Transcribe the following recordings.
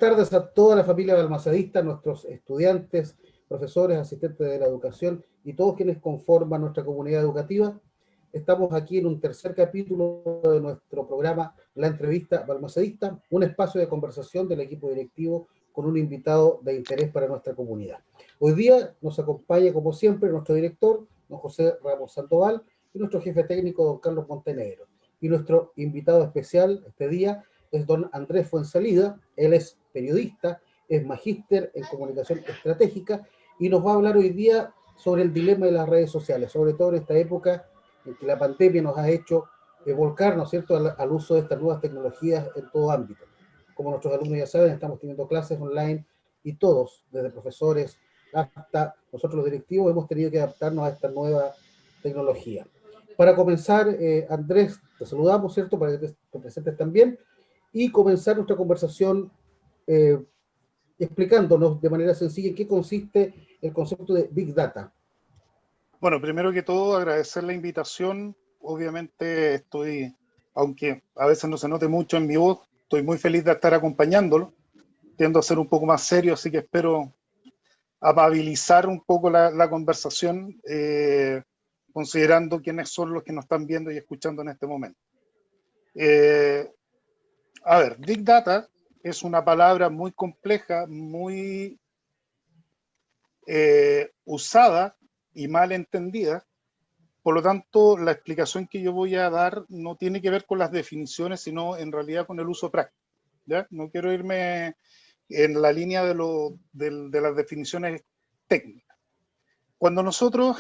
tardes a toda la familia balmacedista, nuestros estudiantes, profesores, asistentes de la educación y todos quienes conforman nuestra comunidad educativa. Estamos aquí en un tercer capítulo de nuestro programa La Entrevista Balmacedista, un espacio de conversación del equipo directivo con un invitado de interés para nuestra comunidad. Hoy día nos acompaña, como siempre, nuestro director, don José Ramos Sandoval, y nuestro jefe técnico, don Carlos Montenegro. Y nuestro invitado especial este día es don Andrés Fuenzalida. Él es periodista, es magíster en comunicación estratégica y nos va a hablar hoy día sobre el dilema de las redes sociales, sobre todo en esta época en que la pandemia nos ha hecho volcar, ¿no es cierto?, al uso de estas nuevas tecnologías en todo ámbito. Como nuestros alumnos ya saben, estamos teniendo clases online y todos, desde profesores hasta nosotros los directivos, hemos tenido que adaptarnos a esta nueva tecnología. Para comenzar, Andrés, te saludamos, ¿cierto?, para que te presentes también, y comenzar nuestra conversación explicándonos de manera sencilla en qué consiste el concepto de Big Data. Bueno, primero que todo, agradecer la invitación. Obviamente estoy, aunque a veces no se note mucho en mi voz, estoy muy feliz de estar acompañándolo. Tiendo a ser un poco más serio, así que espero amabilizar un poco la conversación, considerando quiénes son los que nos están viendo y escuchando en este momento. A ver, Big Data es una palabra muy compleja, muy usada y mal entendida. Por lo tanto, la explicación que yo voy a dar no tiene que ver con las definiciones, sino en realidad con el uso práctico, ¿ya? No quiero irme en la línea de las definiciones técnicas. Cuando nosotros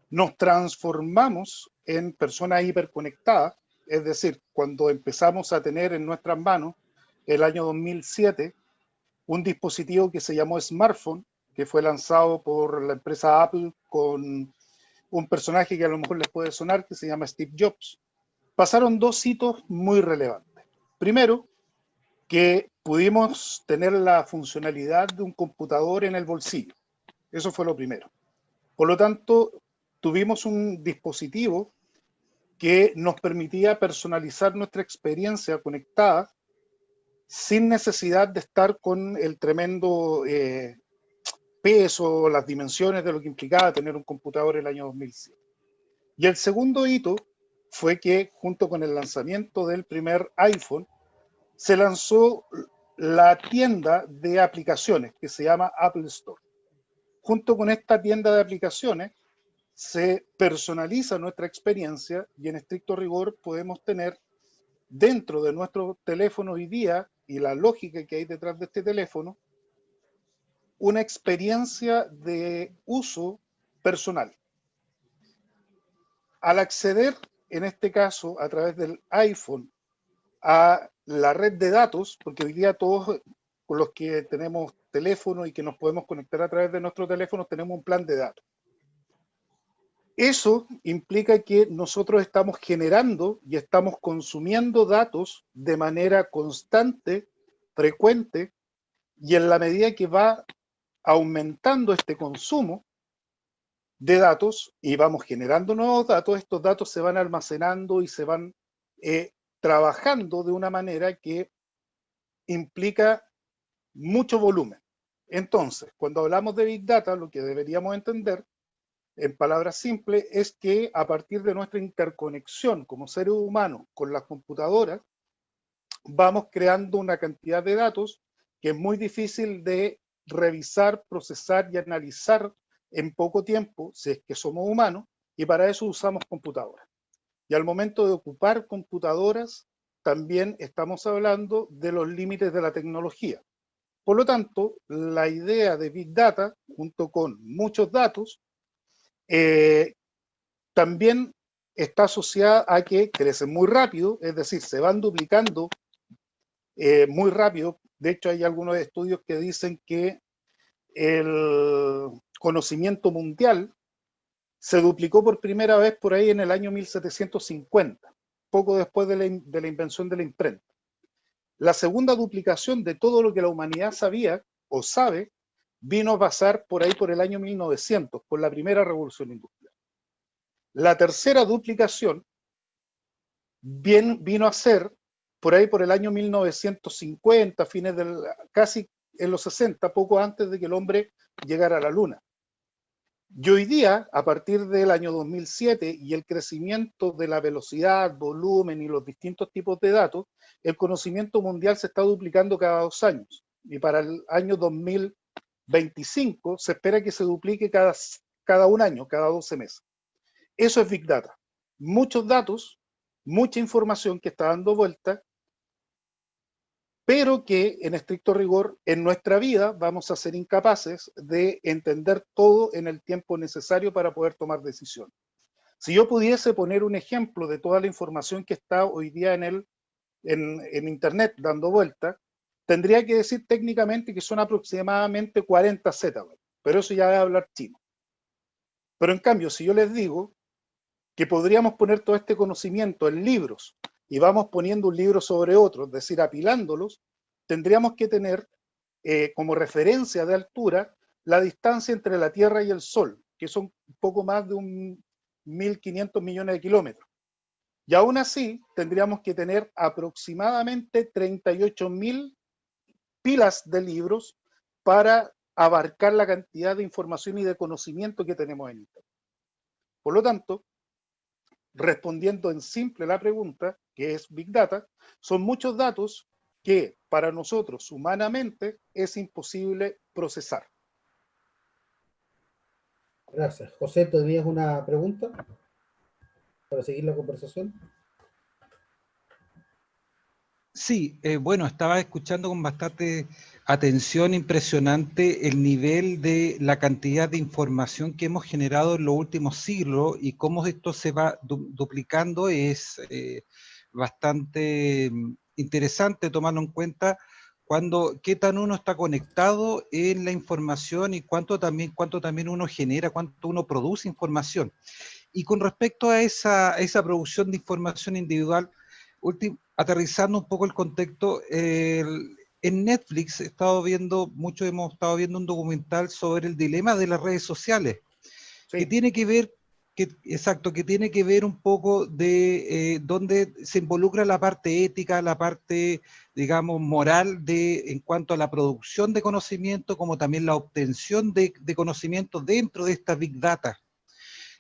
nos transformamos en personas hiperconectadas, es decir, cuando empezamos a tener en nuestras manos, el año 2007, un dispositivo que se llamó smartphone, que fue lanzado por la empresa Apple con un personaje que a lo mejor les puede sonar, que se llama Steve Jobs. Pasaron dos hitos muy relevantes. Primero, que pudimos tener la funcionalidad de un computador en el bolsillo. Eso fue lo primero. Por lo tanto, tuvimos un dispositivo que nos permitía personalizar nuestra experiencia conectada sin necesidad de estar con el tremendo peso, las dimensiones de lo que implicaba tener un computador en el año 2007. Y el segundo hito fue que junto con el lanzamiento del primer iPhone, se lanzó la tienda de aplicaciones que se llama Apple Store. Junto con esta tienda de aplicaciones se personaliza nuestra experiencia y en estricto rigor podemos tener dentro de nuestro teléfono hoy día y la lógica que hay detrás de este teléfono una experiencia de uso personal. Al acceder, en este caso, a través del iPhone, a la red de datos, porque hoy día todos con los que tenemos teléfono y que nos podemos conectar a través de nuestro teléfono tenemos un plan de datos. Eso implica que nosotros estamos generando y estamos consumiendo datos de manera constante, frecuente, y en la medida que va aumentando este consumo de datos y vamos generando nuevos datos, estos datos se van almacenando y se van trabajando de una manera que implica mucho volumen. Entonces, cuando hablamos de Big Data, lo que deberíamos entender, en palabras simples, es que a partir de nuestra interconexión como seres humanos con las computadoras, vamos creando una cantidad de datos que es muy difícil de revisar, procesar y analizar en poco tiempo, si es que somos humanos, y para eso usamos computadoras. Y al momento de ocupar computadoras, también estamos hablando de los límites de la tecnología. Por lo tanto, la idea de Big Data, junto con muchos datos, también está asociada a que crecen muy rápido, es decir, se van duplicando muy rápido. De hecho, hay algunos estudios que dicen que el conocimiento mundial se duplicó por primera vez por ahí en el año 1750, poco después de la invención de la imprenta. La segunda duplicación de todo lo que la humanidad sabía o sabe vino a pasar por ahí por el año 1900, con la primera revolución industrial. La tercera duplicación vino a ser por ahí por el año 1950, casi en los 60, poco antes de que el hombre llegara a la Luna. Y hoy día, a partir del año 2007 y el crecimiento de la velocidad, volumen y los distintos tipos de datos, el conocimiento mundial se está duplicando cada 2 años. Y para el año 2025 se espera que se duplique cada 1 año, cada 12 meses. Eso es Big Data. Muchos datos, mucha información que está dando vuelta, pero que en estricto rigor en nuestra vida vamos a ser incapaces de entender todo en el tiempo necesario para poder tomar decisiones. Si yo pudiese poner un ejemplo de toda la información que está hoy día en Internet dando vuelta, tendría que decir técnicamente que son aproximadamente 40 zettabytes, pero eso ya es hablar chino. Pero en cambio, si yo les digo que podríamos poner todo este conocimiento en libros y vamos poniendo un libro sobre otro, es decir, apilándolos, tendríamos que tener como referencia de altura la distancia entre la Tierra y el Sol, que son un poco más de 1.500 millones de kilómetros. Y aún así, tendríamos que tener aproximadamente 38.000 pilas de libros para abarcar la cantidad de información y de conocimiento que tenemos en Internet. Por lo tanto, respondiendo en simple la pregunta, que es Big Data, son muchos datos que para nosotros humanamente es imposible procesar. Gracias. José, ¿tenías una pregunta para seguir la conversación? Sí, bueno, estaba escuchando con bastante atención, impresionante el nivel de la cantidad de información que hemos generado en los últimos siglos y cómo esto se va duplicando es bastante interesante tomando en cuenta qué tan uno está conectado en la información y cuánto también uno genera, cuánto uno produce información. Y con respecto a esa producción de información individual, aterrizando un poco el contexto, en Netflix hemos estado viendo un documental sobre el dilema de las redes sociales, Sí. que tiene que ver, que tiene que ver un poco de donde se involucra la parte ética, la parte, digamos, moral en cuanto a la producción de conocimiento, como también la obtención de conocimiento dentro de esta Big Data.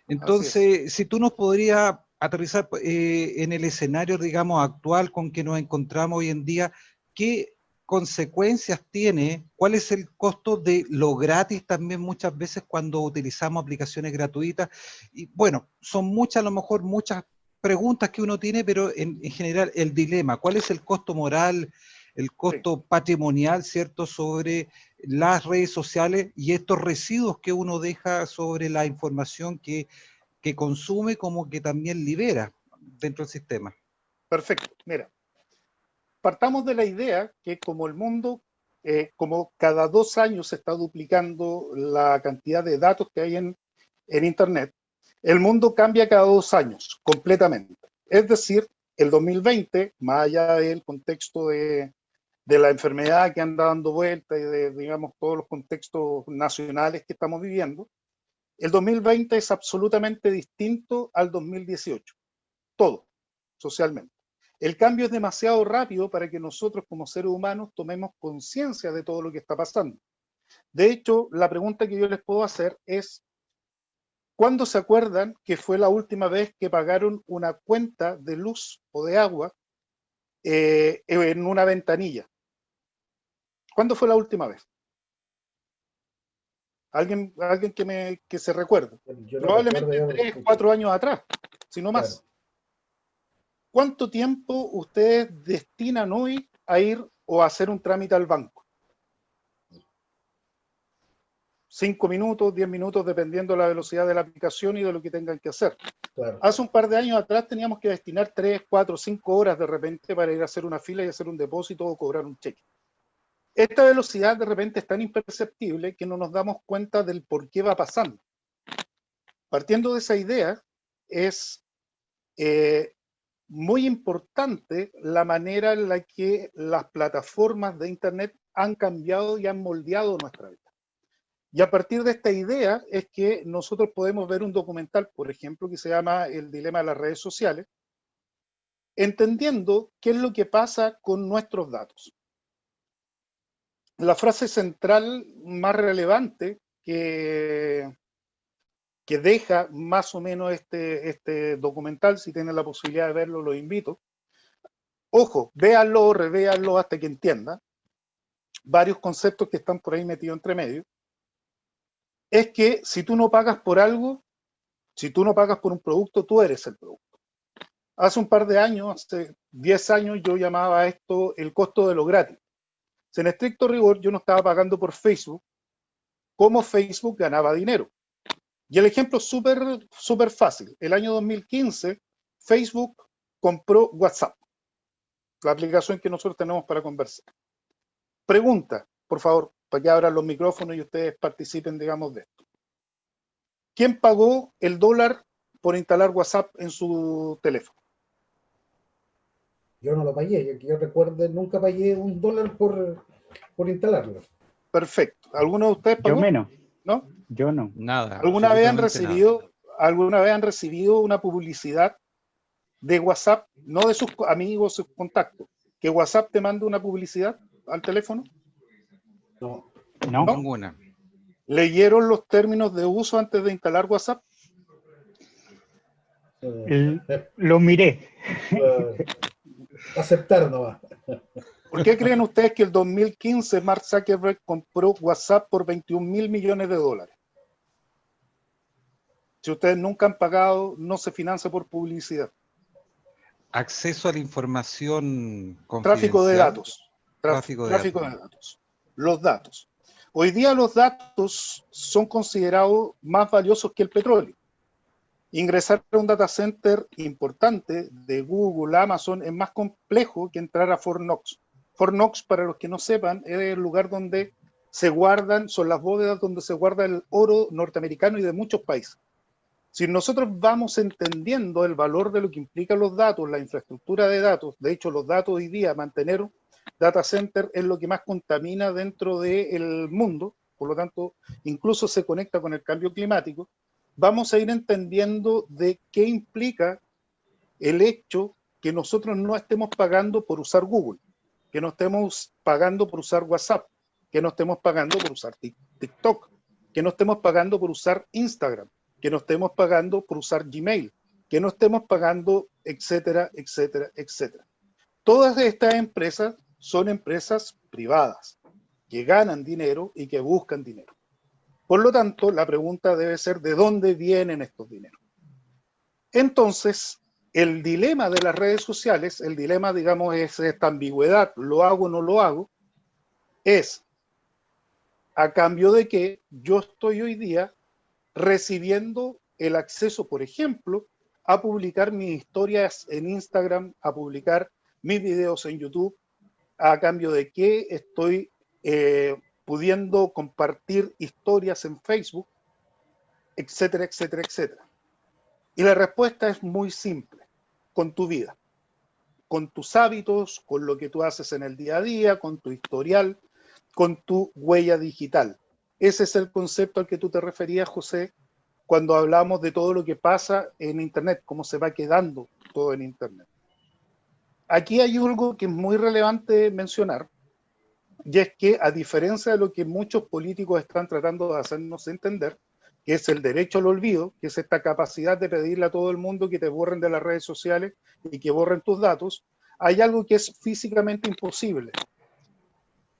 Entonces, si tú nos podrías aterrizar en el escenario, digamos, actual con que nos encontramos hoy en día, ¿qué consecuencias tiene? ¿Cuál es el costo de lo gratis también muchas veces cuando utilizamos aplicaciones gratuitas? Y bueno, son muchas, a lo mejor muchas preguntas que uno tiene, pero en general el dilema, ¿cuál es el costo moral, el costo patrimonial, cierto, sobre las redes sociales y estos residuos que uno deja sobre la información que consume como que también libera dentro del sistema? Perfecto. Mira, partamos de la idea que como el mundo, como cada 2 años se está duplicando la cantidad de datos que hay en Internet, el mundo cambia cada 2 años completamente. Es decir, el 2020, más allá del contexto de la enfermedad que anda dando vuelta y de, digamos, todos los contextos nacionales que estamos viviendo, el 2020 es absolutamente distinto al 2018. Todo, socialmente. El cambio es demasiado rápido para que nosotros como seres humanos tomemos conciencia de todo lo que está pasando. De hecho, la pregunta que yo les puedo hacer es, ¿cuándo se acuerdan que fue la última vez que pagaron una cuenta de luz o de agua en una ventanilla? ¿Cuándo fue la última vez? Alguien que se recuerde. Yo no Probablemente recuerdo 3, 4 años atrás, si no más. Claro. ¿Cuánto tiempo ustedes destinan hoy a ir o a hacer un trámite al banco? 5 minutos, 10 minutos, dependiendo de la velocidad de la aplicación y de lo que tengan que hacer. Claro. Hace un par de años atrás teníamos que destinar 3, 4, 5 horas de repente para ir a hacer una fila y hacer un depósito o cobrar un cheque. Esta velocidad de repente es tan imperceptible que no nos damos cuenta del por qué va pasando. Partiendo de esa idea, es muy importante la manera en la que las plataformas de Internet han cambiado y han moldeado nuestra vida. Y a partir de esta idea es que nosotros podemos ver un documental, por ejemplo, que se llama El dilema de las redes sociales, entendiendo qué es lo que pasa con nuestros datos. La frase central más relevante que deja más o menos este documental, si tienen la posibilidad de verlo, los invito. Ojo, véanlo o revéanlo hasta que entiendan varios conceptos que están por ahí metidos entre medio. Es que si tú no pagas por algo, si tú no pagas por un producto, tú eres el producto. Hace un par de años, hace 10 años, yo llamaba a esto el costo de lo gratis. En estricto rigor, yo no estaba pagando por Facebook, como Facebook ganaba dinero. Y el ejemplo es súper fácil. El año 2015, Facebook compró WhatsApp, la aplicación que nosotros tenemos para conversar. Pregunta, por favor, para que abran los micrófonos y ustedes participen, digamos, de esto. ¿Quién pagó el dólar por instalar WhatsApp en su teléfono? Yo no lo pagué, yo recuerde, nunca pagué $1 por instalarlo. Perfecto. ¿Alguno de ustedes pagó? Yo menos. ¿No? Yo no. Nada. ¿Alguna vez han Absolutamente recibido una publicidad de WhatsApp, no de sus amigos, sus contactos, que WhatsApp te mande una publicidad al teléfono? No. No. nada. Ninguna. ¿Leyeron los términos de uso antes de instalar WhatsApp? Lo miré. Aceptar nomás. ¿Por qué creen ustedes que el 2015 Mark Zuckerberg compró WhatsApp por $21.000 millones? Si ustedes nunca han pagado, no se financia por publicidad. Acceso a la información confidencial. Tráfico de datos. Tráfico de datos. Los datos. Hoy día los datos son considerados más valiosos que el petróleo. Ingresar a un data center importante de Google, Amazon, es más complejo que entrar a Fort Knox. Fort Knox, para los que no sepan, es el lugar donde se guardan, son las bóvedas donde se guarda el oro norteamericano y de muchos países. Si nosotros vamos entendiendo el valor de lo que implican los datos, la infraestructura de datos, de hecho los datos hoy día, mantener un data center es lo que más contamina dentro del mundo, por lo tanto incluso se conecta con el cambio climático, vamos a ir entendiendo de qué implica el hecho que nosotros no estemos pagando por usar Google, que no estemos pagando por usar WhatsApp, que no estemos pagando por usar TikTok, que no estemos pagando por usar Instagram, que no estemos pagando por usar Gmail, que no estemos pagando, etcétera, etcétera, etcétera. Todas estas empresas son empresas privadas, que ganan dinero y que buscan dinero. Por lo tanto, la pregunta debe ser ¿de dónde vienen estos dineros? Entonces, el dilema de las redes sociales, el dilema, digamos, es esta ambigüedad, ¿lo hago o no lo hago? Es a cambio de que yo estoy hoy día recibiendo el acceso, por ejemplo, a publicar mis historias en Instagram, a publicar mis videos en YouTube, a cambio de que estoy pudiendo compartir historias en Facebook, etcétera, etcétera, etcétera. Y la respuesta es muy simple: con tu vida, con tus hábitos, con lo que tú haces en el día a día, con tu historial, con tu huella digital. Ese es el concepto al que tú te referías, José, cuando hablamos de todo lo que pasa en Internet, cómo se va quedando todo en Internet. Aquí hay algo que es muy relevante mencionar, y es que, a diferencia de lo que muchos políticos están tratando de hacernos entender, que es el derecho al olvido, que es esta capacidad de pedirle a todo el mundo que te borren de las redes sociales y que borren tus datos, hay algo que es físicamente imposible.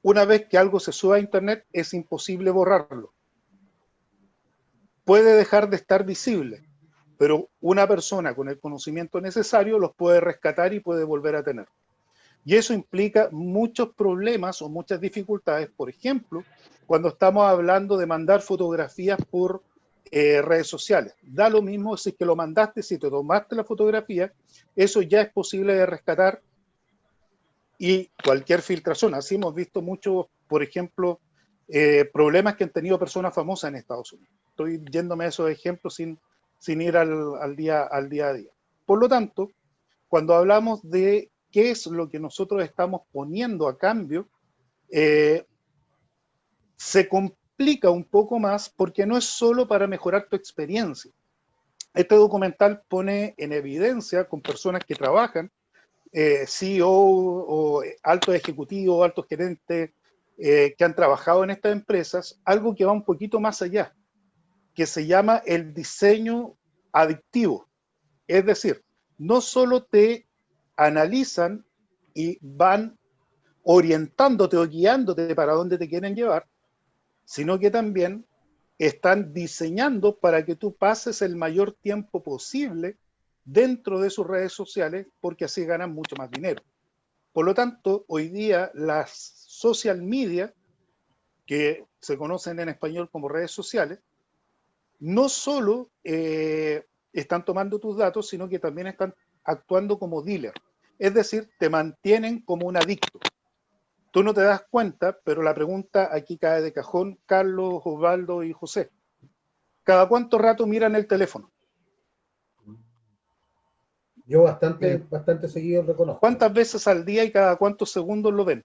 Una vez que algo se sube a Internet, es imposible borrarlo. Puede dejar de estar visible, pero una persona con el conocimiento necesario los puede rescatar y puede volver a tener. Y eso implica muchos problemas o muchas dificultades. Por ejemplo, cuando estamos hablando de mandar fotografías por redes sociales. Da lo mismo si es que lo mandaste, si te tomaste la fotografía, eso ya es posible de rescatar, y cualquier filtración. Así hemos visto muchos, por ejemplo, problemas que han tenido personas famosas en Estados Unidos. Estoy yéndome a esos ejemplos sin ir al día a día. Por lo tanto, cuando hablamos de qué es lo que nosotros estamos poniendo a cambio, se complica un poco más porque no es solo para mejorar tu experiencia. Este documental pone en evidencia con personas que trabajan CEO o altos ejecutivos, altos gerentes que han trabajado en estas empresas, algo que va un poquito más allá, que se llama el diseño adictivo. Es decir, no solo te analizan y van orientándote o guiándote para dónde te quieren llevar, sino que también están diseñando para que tú pases el mayor tiempo posible dentro de sus redes sociales, porque así ganan mucho más dinero. Por lo tanto, hoy día las social media, que se conocen en español como redes sociales, no solo están tomando tus datos, sino que también están actuando como dealer. Es decir, te mantienen como un adicto. Tú no te das cuenta, pero la pregunta aquí cae de cajón, Carlos, Osvaldo y José. ¿Cada cuánto rato miran el teléfono? Yo bastante seguido reconozco. ¿Cuántas veces al día y cada cuántos segundos lo ven?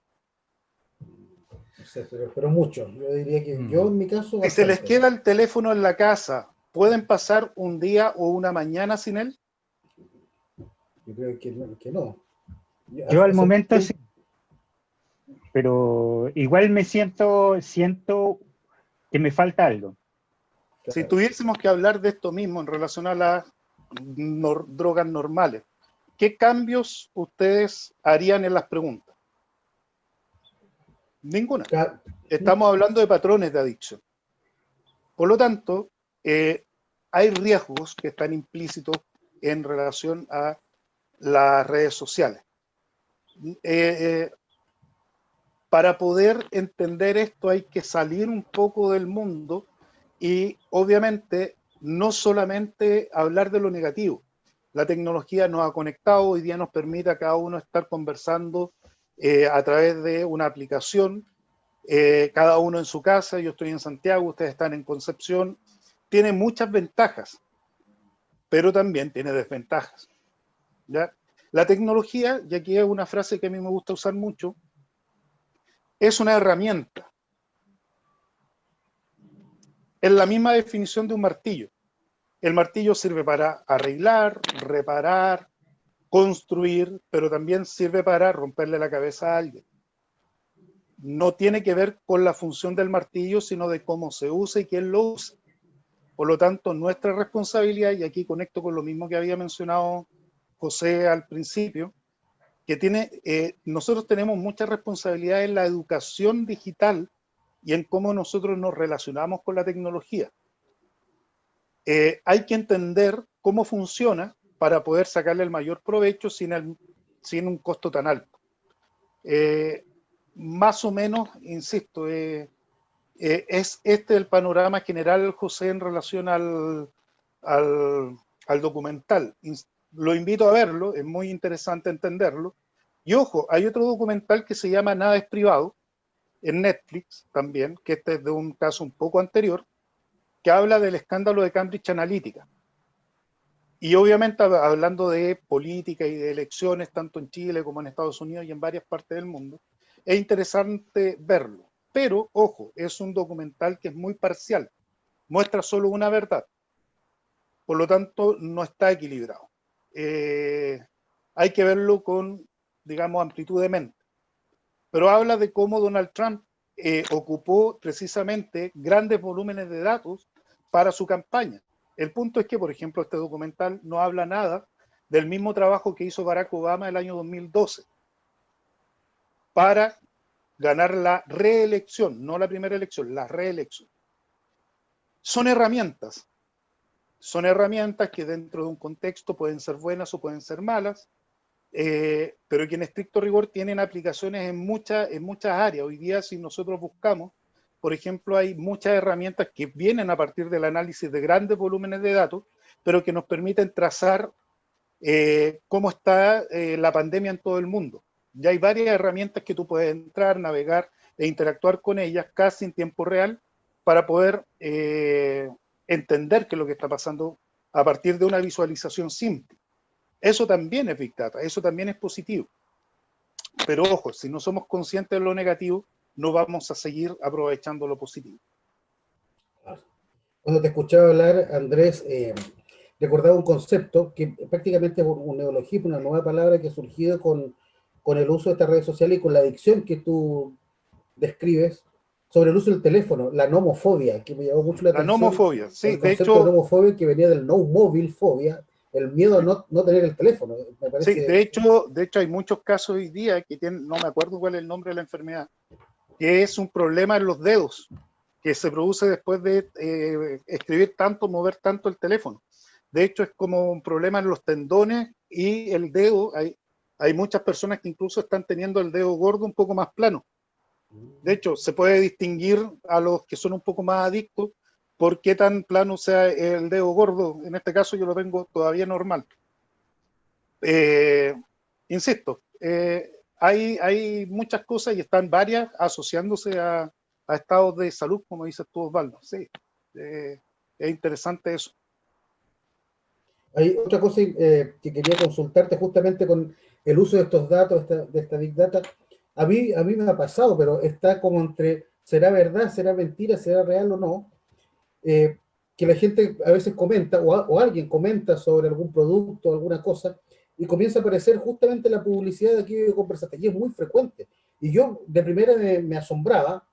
No sé, pero mucho. Yo diría que yo en mi caso Si se les bastante. queda el teléfono en la casa, ¿pueden pasar un día o una mañana sin él? Yo creo que no. Yo al momento sí, pero igual siento que me falta algo. Si tuviésemos que hablar de esto mismo en relación a las drogas normales, ¿qué cambios ustedes harían en las preguntas? Ninguna. Estamos hablando de patrones de adicción. Por lo tanto, hay riesgos que están implícitos en relación a las redes sociales. Para poder entender esto hay que salir un poco del mundo y obviamente no solamente hablar de lo negativo. La tecnología nos ha conectado, hoy día nos permite a cada uno estar conversando a través de una aplicación, cada uno en su casa. Yo estoy en Santiago, ustedes están en Concepción. Tiene muchas ventajas, pero también tiene desventajas, ¿ya? La tecnología, y aquí es una frase que a mí me gusta usar mucho, es una herramienta. Es la misma definición de un martillo. El martillo sirve para arreglar, reparar, construir, pero también sirve para romperle la cabeza a alguien. No tiene que ver con la función del martillo, sino de cómo se usa y quién lo usa. Por lo tanto, nuestra responsabilidad, y aquí conecto con lo mismo que había mencionado José al principio, que nosotros tenemos mucha responsabilidad en la educación digital y en cómo nosotros nos relacionamos con la tecnología. Hay que entender cómo funciona para poder sacarle el mayor provecho sin un costo tan alto. Más o menos, insisto, es este el panorama general, José, en relación al documental. Lo invito a verlo, es muy interesante entenderlo. Y ojo, hay otro documental que se llama Nada es privado, en Netflix también, que este es de un caso un poco anterior, que habla del escándalo de Cambridge Analytica. Y obviamente hablando de política y de elecciones, tanto en Chile como en Estados Unidos y en varias partes del mundo, es interesante verlo. Pero, ojo, es un documental que es muy parcial, muestra solo una verdad. Por lo tanto, no está equilibrado. Hay que verlo con, digamos, amplitud de mente. Pero habla de cómo Donald Trump ocupó precisamente grandes volúmenes de datos para su campaña. El punto es que, por ejemplo, este documental no habla nada del mismo trabajo que hizo Barack Obama el año 2012 para ganar la reelección, no la primera elección, la reelección. Son herramientas que dentro de un contexto pueden ser buenas o pueden ser malas, pero que en estricto rigor tienen aplicaciones en muchas áreas. Hoy día, si nosotros buscamos, por ejemplo, hay muchas herramientas que vienen a partir del análisis de grandes volúmenes de datos, pero que nos permiten trazar cómo está la pandemia en todo el mundo. Ya hay varias herramientas que tú puedes entrar, navegar e interactuar con ellas casi en tiempo real para poder entender qué es lo que está pasando a partir de una visualización simple. Eso también es Big Data, eso también es positivo. Pero ojo, si no somos conscientes de lo negativo, no vamos a seguir aprovechando lo positivo. Cuando te escuchaba hablar, Andrés, recordaba un concepto que prácticamente es un neologismo, una nueva palabra que ha surgido con el uso de estas redes sociales y con la adicción que tú describes sobre el uso del teléfono, la nomofobia, que me llamó mucho la La atención, nomofobia, sí, el de concepto de hecho, nomofobia que venía del no móvil fobia, el miedo a no tener el teléfono, me sí, parece. de hecho hay muchos casos hoy día que tienen, no me acuerdo cuál es el nombre de la enfermedad, que es un problema en los dedos, que se produce después de escribir tanto, mover tanto el teléfono. De hecho, es como un problema en los tendones y el dedo. Hay muchas personas que incluso están teniendo el dedo gordo un poco más plano. De hecho, se puede distinguir a los que son un poco más adictos por qué tan plano sea el dedo gordo. En este caso yo lo tengo todavía normal. Insisto, hay muchas cosas y están varias asociándose a estados de salud, como dices tú, Osvaldo. Sí, es interesante eso. Hay otra cosa que quería consultarte justamente con el uso de estos datos, de esta Big Data. A mí me ha pasado, pero está como entre, ¿será verdad, será mentira, será real o no? eh, que la gente a veces comenta, o alguien comenta sobre algún producto, alguna cosa, y comienza a aparecer justamente la publicidad de aquello que conversaste, y es muy frecuente. Y yo de primera me asombraba,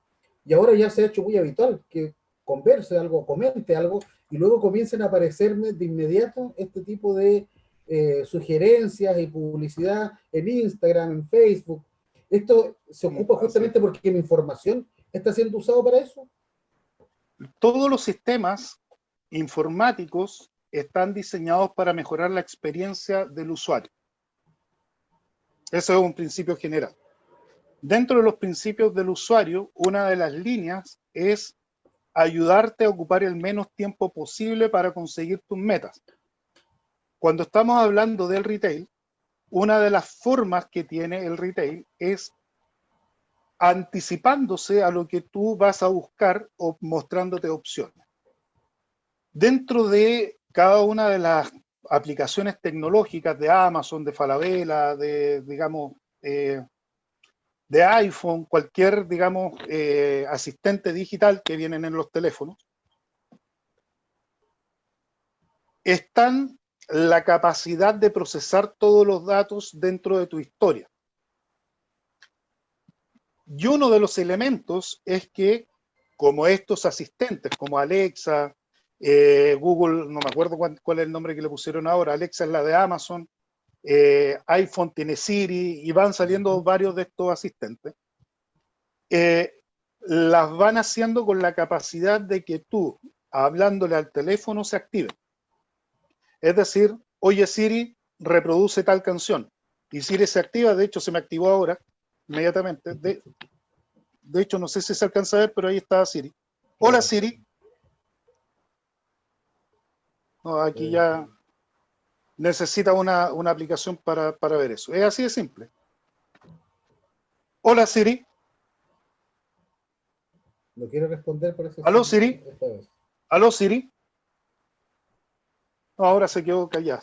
y ahora ya se ha hecho muy habitual que converse algo, comente algo, y luego comiencen a aparecerme de inmediato este tipo de sugerencias y publicidad en Instagram, en Facebook. Esto se ocupa Así. justamente porque mi información está siendo usada para eso. Todos los sistemas informáticos están diseñados para mejorar la experiencia del usuario. Eso es un principio general. Dentro de los principios del usuario, una de las líneas es ayudarte a ocupar el menos tiempo posible para conseguir tus metas. Cuando estamos hablando del retail, una de las formas que tiene el retail es anticipándose a lo que tú vas a buscar o mostrándote opciones. Dentro de cada una de las aplicaciones tecnológicas de Amazon, de Falabella, de, digamos, de iPhone, cualquier, digamos, asistente digital que vienen en los teléfonos, están la capacidad de procesar todos los datos dentro de tu historia. Y uno de los elementos es que, como estos asistentes, como Alexa, Google, no me acuerdo cuál es el nombre que le pusieron ahora, Alexa es la de Amazon, iPhone tiene Siri, y van saliendo varios de estos asistentes, las van haciendo con la capacidad de que tú, hablándole al teléfono, se active. Es decir, oye Siri, reproduce tal canción. Y Siri se activa, de hecho se me activó ahora, inmediatamente. De hecho, no sé si se alcanza a ver, pero ahí está Siri. Hola Siri. No, aquí ya necesita una aplicación para ver eso. Es así de simple. Hola Siri. No quiero responder, por eso. ¿Aló Siri? ¿Aló Siri? No, ahora se quedó callada.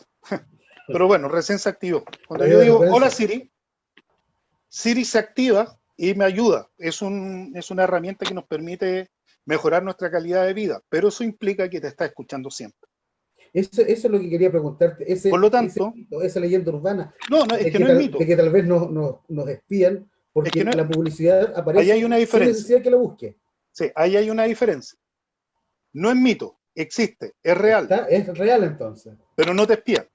Pero bueno, recién se activó. Cuando yo digo hola Siri, Siri se activa y me ayuda. Es una herramienta que nos permite mejorar nuestra calidad de vida, pero eso implica que te está escuchando siempre. Eso es lo que quería preguntarte. Por lo tanto, esa leyenda urbana no, es que no es mito. de que tal vez nos espían Es porque que no, la publicidad ahí aparece hay una sin diferencia. necesidad que la busque. Sí, ahí hay una diferencia. No es mito, existe, es real. Es real entonces. Pero no te espía.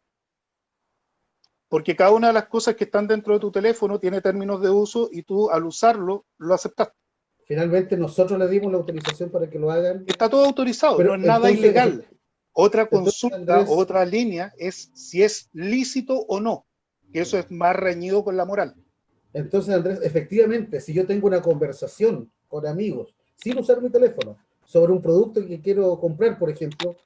Porque cada una de las cosas que están dentro de tu teléfono tiene términos de uso y tú al usarlo lo aceptaste. Finalmente nosotros le dimos la autorización para que lo hagan. Está todo autorizado, Pero no es nada entonces, ilegal. Otra consulta, Andrés, otra línea es si es lícito o no, que eso es más reñido con la moral. Entonces, Andrés, efectivamente, si yo tengo una conversación con amigos, sin usar mi teléfono, sobre un producto que quiero comprar, por ejemplo,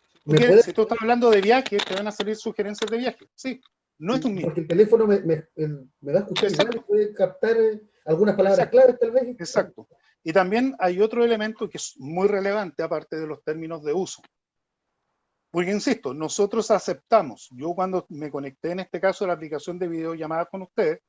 Si tú estás hablando de viaje, te van a salir sugerencias de viaje. Sí, no es un mito. Porque el teléfono me va a escuchar igual y puede captar algunas palabras claves, tal vez. Exacto. Y también hay otro elemento que es muy relevante, aparte de los términos de uso. Porque, insisto, nosotros aceptamos, yo cuando me conecté en este caso a la aplicación de videollamada con ustedes,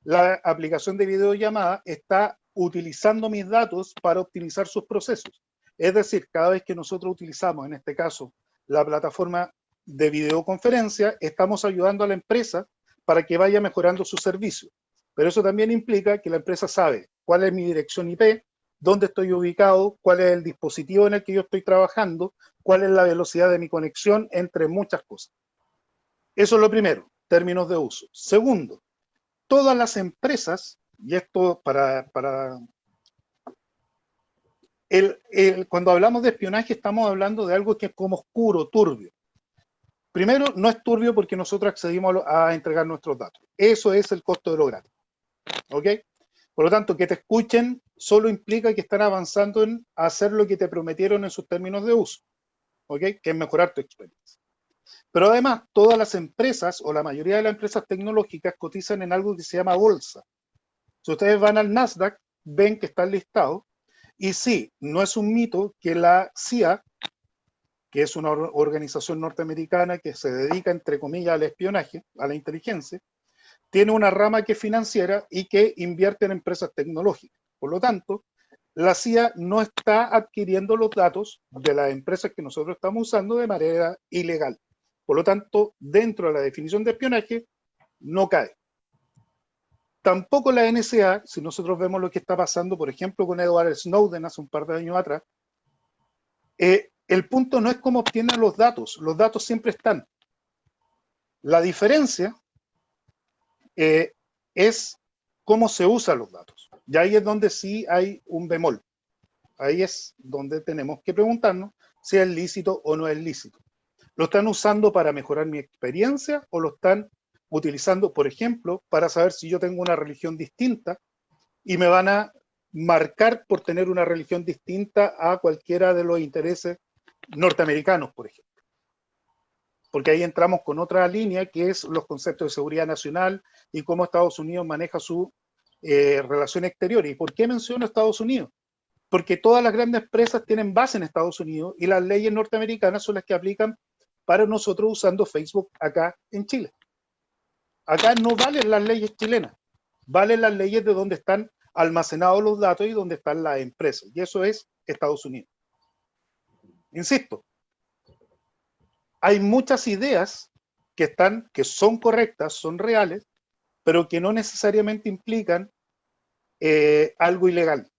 la aplicación de videollamada está utilizando mis datos para optimizar sus procesos. Es decir, cada vez que nosotros utilizamos, en este caso, la plataforma de videoconferencia, estamos ayudando a la empresa para que vaya mejorando su servicio. Pero eso también implica que la empresa sabe cuál es mi dirección IP, dónde estoy ubicado, cuál es el dispositivo en el que yo estoy trabajando, cuál es la velocidad de mi conexión, entre muchas cosas. Eso es lo primero, términos de uso. Segundo, todas las empresas, y esto cuando hablamos de espionaje estamos hablando de algo que es como oscuro, turbio. Primero, no es turbio porque nosotros accedimos a entregar nuestros datos. Eso es el costo de lo gratis. ¿Ok? Por lo tanto, que te escuchen solo implica que están avanzando en hacer lo que te prometieron en sus términos de uso. ¿Ok? Que es mejorar tu experiencia. Pero además, todas las empresas o la mayoría de las empresas tecnológicas cotizan en algo que se llama bolsa. Si ustedes van al Nasdaq, ven que están listados. Y sí, no es un mito que la CIA, que es una organización norteamericana que se dedica, entre comillas, al espionaje, a la inteligencia, tiene una rama que es financiera y que invierte en empresas tecnológicas. Por lo tanto, la CIA no está adquiriendo los datos de las empresas que nosotros estamos usando de manera ilegal. Por lo tanto, dentro de la definición de espionaje, no cae. Tampoco la NSA, si nosotros vemos lo que está pasando, por ejemplo, con Edward Snowden hace un par de años atrás, el punto no es cómo obtienen los datos siempre están. La diferencia es cómo se usan los datos. Y ahí es donde sí hay un bemol. Ahí es donde tenemos que preguntarnos si es lícito o no es lícito. ¿Lo están usando para mejorar mi experiencia o lo están utilizando, por ejemplo, para saber si yo tengo una religión distinta y me van a marcar por tener una religión distinta a cualquiera de los intereses norteamericanos, por ejemplo? Porque ahí entramos con otra línea que es los conceptos de seguridad nacional y cómo Estados Unidos maneja su relación exterior. ¿Y por qué menciono Estados Unidos? Porque todas las grandes empresas tienen base en Estados Unidos y las leyes norteamericanas son las que aplican para nosotros usando Facebook acá en Chile. Acá no valen las leyes chilenas, valen las leyes de donde están almacenados los datos y donde están las empresas. Y eso es Estados Unidos. Insisto, hay muchas ideas que son correctas, son reales, pero que no necesariamente implican algo ilegal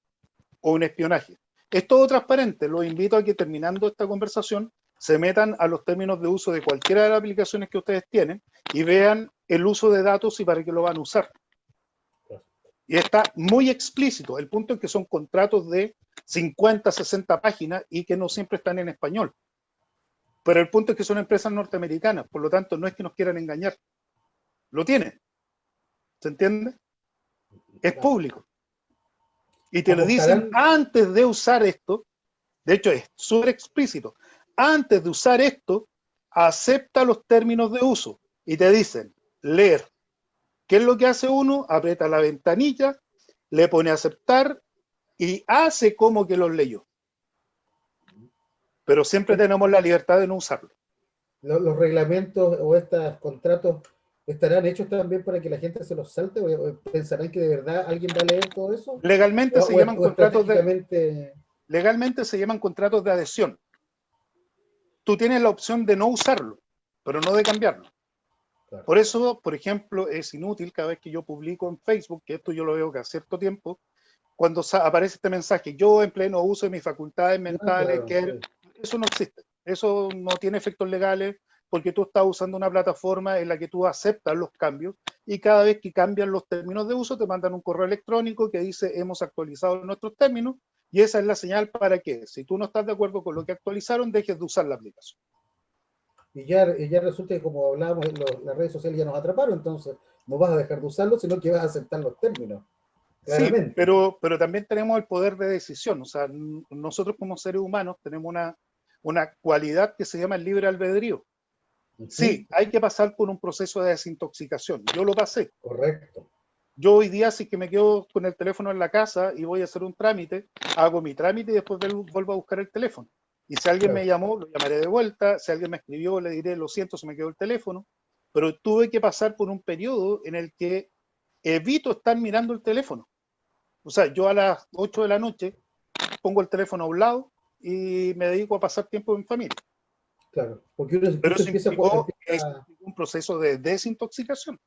o un espionaje. Es todo transparente. Los invito a que, terminando esta conversación, se metan a los términos de uso de cualquiera de las aplicaciones que ustedes tienen y vean el uso de datos y para qué lo van a usar. Y está muy explícito. El punto es que son contratos de 50, 60 páginas y que no siempre están en español. Pero el punto es que son empresas norteamericanas, por lo tanto no es que nos quieran engañar. Lo tienen. ¿Se entiende? Es público. Y te lo dicen antes de usar esto. De hecho, es súper explícito. Antes de usar esto, acepta los términos de uso. Y te dicen, leer. ¿Qué es lo que hace uno? Aprieta la ventanilla, le pone a aceptar y hace como que los leyó. Pero siempre tenemos la libertad de no usarlo. ¿Los reglamentos o estos contratos estarán hechos también para que la gente se los salte? ¿O pensarán que de verdad alguien va a leer todo eso? Legalmente se llaman contratos de... Legalmente se llaman contratos de adhesión. Tú tienes la opción de no usarlo, pero no de cambiarlo. Claro. Por eso, por ejemplo, es inútil cada vez que yo publico en Facebook, que esto yo lo veo cada cierto tiempo, cuando aparece este mensaje, yo en pleno uso de mis facultades mentales, claro, eso no existe. Eso no tiene efectos legales porque tú estás usando una plataforma en la que tú aceptas los cambios y cada vez que cambian los términos de uso te mandan un correo electrónico que dice hemos actualizado nuestros términos y esa es la señal para que si tú no estás de acuerdo con lo que actualizaron, dejes de usar la aplicación. Y ya resulta que, como hablábamos, las redes sociales ya nos atraparon, entonces no vas a dejar de usarlo, sino que vas a aceptar los términos. Claramente. Sí, pero también tenemos el poder de decisión. O sea, nosotros como seres humanos tenemos una cualidad que se llama el libre albedrío. Sí, hay que pasar por un proceso de desintoxicación. Yo lo pasé. Correcto. Yo hoy día, si que me quedo con el teléfono en la casa y voy a hacer un trámite, hago mi trámite y después vuelvo a buscar el teléfono. Y si alguien me llamó, lo llamaré de vuelta. Si alguien me escribió, le diré, lo siento, se me quedó el teléfono. Pero tuve que pasar por un periodo en el que evito estar mirando el teléfono. O sea, yo a las 8 de la noche pongo el teléfono a un lado y me dedico a pasar tiempo en familia. Claro, porque uno Pero incluso eso empieza, implicó un proceso de desintoxicación.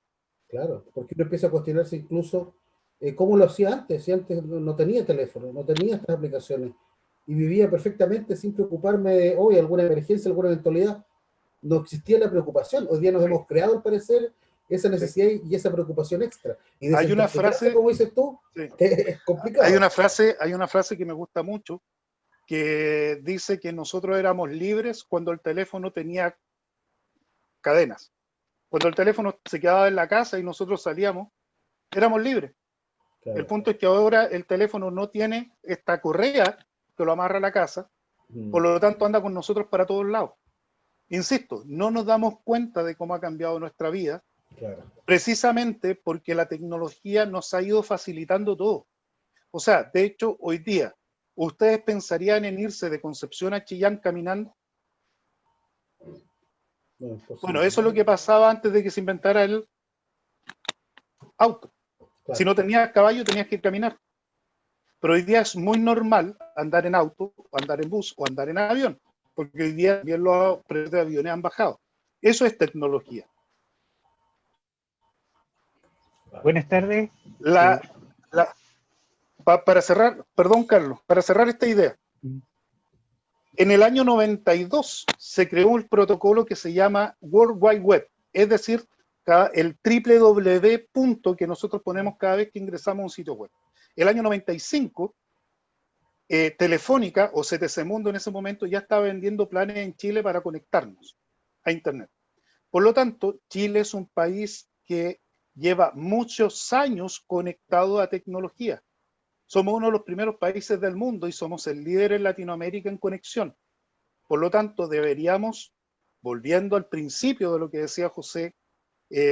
claro, porque uno empieza a cuestionarse incluso cómo lo hacía antes, si antes no tenía teléfono, no tenía estas aplicaciones, y vivía perfectamente sin preocuparme de, hoy alguna emergencia, alguna eventualidad, no existía la preocupación. Hoy día nos hemos creado, al parecer, esa Sí. necesidad y esa preocupación extra. Y Hay una desintoxicarse, frase, como dices tú, sí, es complicado. hay una frase que me gusta mucho, que dice que nosotros éramos libres cuando el teléfono tenía cadenas. Cuando el teléfono se quedaba en la casa y nosotros salíamos, éramos libres. El Claro. punto es que ahora el teléfono no tiene esta correa que lo amarra a la casa, por lo tanto anda con nosotros para todos lados. Insisto, no nos damos cuenta de cómo ha cambiado nuestra vida, Claro. precisamente porque la tecnología nos ha ido facilitando todo. O sea, de hecho, hoy día, ¿ustedes pensarían en irse de Concepción a Chillán caminando? No, es Bueno, posible. eso es lo que pasaba antes de que se inventara el auto. Claro. Si no tenías caballo, tenías que ir caminar. Pero hoy día es muy normal andar en auto, o andar en bus, o andar en avión, porque hoy día también los precios de aviones han bajado. Eso es tecnología. Buenas tardes. La, la, para cerrar, perdón Carlos, para cerrar esta idea, en el año 92 se creó el protocolo que se llama World Wide Web, es decir, el www que nosotros ponemos cada vez que ingresamos a un sitio web. El año 95, Telefónica o CTC Mundo en ese momento ya estaba vendiendo planes en Chile para conectarnos a Internet. Por lo tanto, Chile es un país que lleva muchos años conectado a tecnología. Somos uno de los primeros países del mundo y somos el líder en Latinoamérica en conexión. Por lo tanto, deberíamos, volviendo al principio de lo que decía José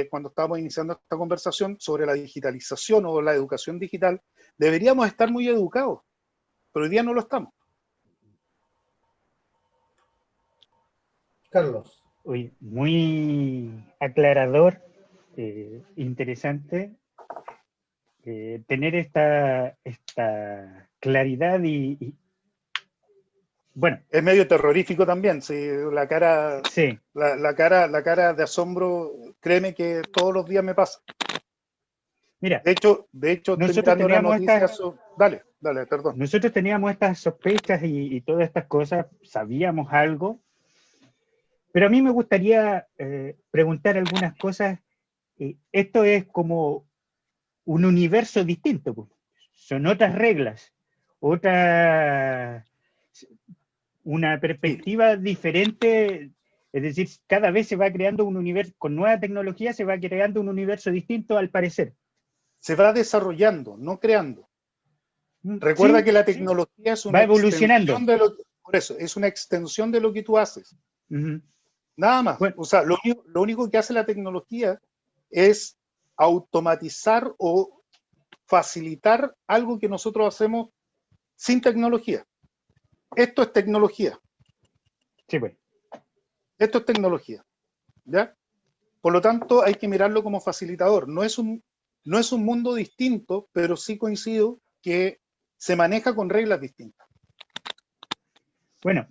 cuando estábamos iniciando esta conversación sobre la digitalización o la educación digital, deberíamos estar muy educados, pero hoy día no lo estamos. Carlos. Oye, muy aclarador, interesante tener esta claridad bueno, Es medio terrorífico también, sí, la cara, sí. la cara de asombro, créeme que todos los días me pasa. Mira, De hecho estoy nosotros mirando una teníamos noticia sobre... Dale, perdón. nosotros teníamos estas sospechas y todas estas cosas, sabíamos algo, pero a mí me gustaría preguntar algunas cosas. Esto es como un universo distinto, pues. Son otras reglas, otra, una Sí, perspectiva diferente, es decir, cada vez se va creando un universo, con nueva tecnología se va creando un universo distinto al parecer. se va desarrollando, no creando. Recuerda Sí, que la tecnología es una va evolucionando. extensión de lo que, por eso, es una extensión de lo que tú haces. Uh-huh. Nada más. Bueno, O sea, lo único que hace la tecnología es automatizar o facilitar algo que nosotros hacemos sin tecnología. Esto es tecnología. sí, pues. Esto es tecnología. ¿Ya? Por lo tanto, hay que mirarlo como facilitador. No es un mundo distinto, pero sí coincido que se maneja con reglas distintas. Bueno,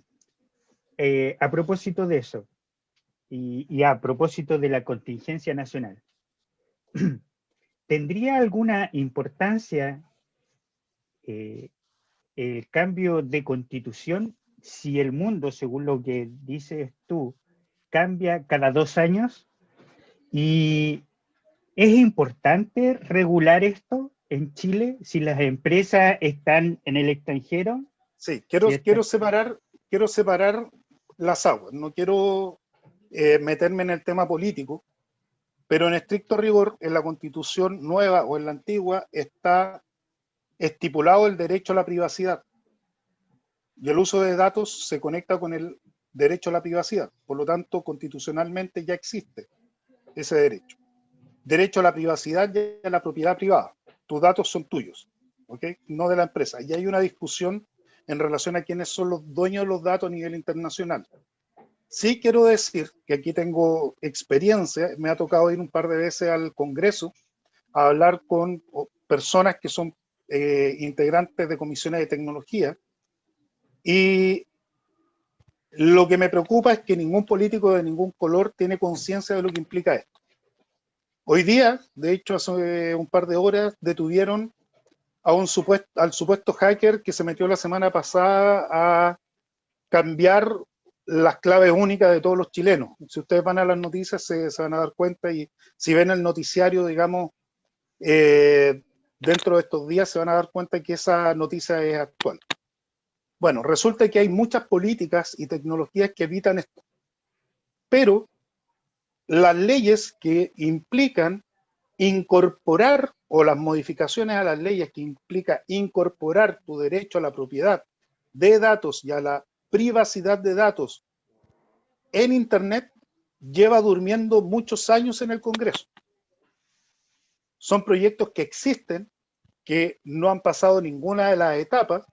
a propósito de eso y a propósito de la contingencia nacional, ¿tendría alguna importancia el cambio de constitución si el mundo, según lo que dices tú, cambia cada 2 años? ¿Y es importante regular esto en Chile si las empresas están en el extranjero? Sí, Si quiero separar las aguas. No quiero meterme en el tema político, pero en estricto rigor, en la Constitución nueva o en la antigua está estipulado el derecho a la privacidad. Y el uso de datos se conecta con el derecho a la privacidad. Por lo tanto, constitucionalmente ya existe ese derecho. Derecho a la privacidad y a la propiedad privada. Tus datos son tuyos, ¿ok? No de la empresa. Y hay una discusión en relación a quiénes son los dueños de los datos a nivel internacional. Sí quiero decir que aquí tengo experiencia, me ha tocado ir un par de veces al Congreso a hablar con personas que son integrantes de comisiones de tecnología y Lo que me preocupa es que ningún político de ningún color tiene conciencia de lo que implica esto. Hoy día, de hecho, hace un par de horas, detuvieron al supuesto hacker que se metió la semana pasada a cambiar las claves únicas de todos los chilenos. Si ustedes van a las noticias se van a dar cuenta, y si ven el noticiario, digamos, dentro de estos días se van a dar cuenta que esa noticia es actual. Bueno, resulta que hay muchas políticas y tecnologías que evitan esto, pero las leyes que implican incorporar, o las modificaciones a las leyes que implica incorporar tu derecho a la propiedad de datos y a la privacidad de datos en Internet, lleva durmiendo muchos años en el Congreso. Son proyectos que existen, que no han pasado ninguna de las etapas,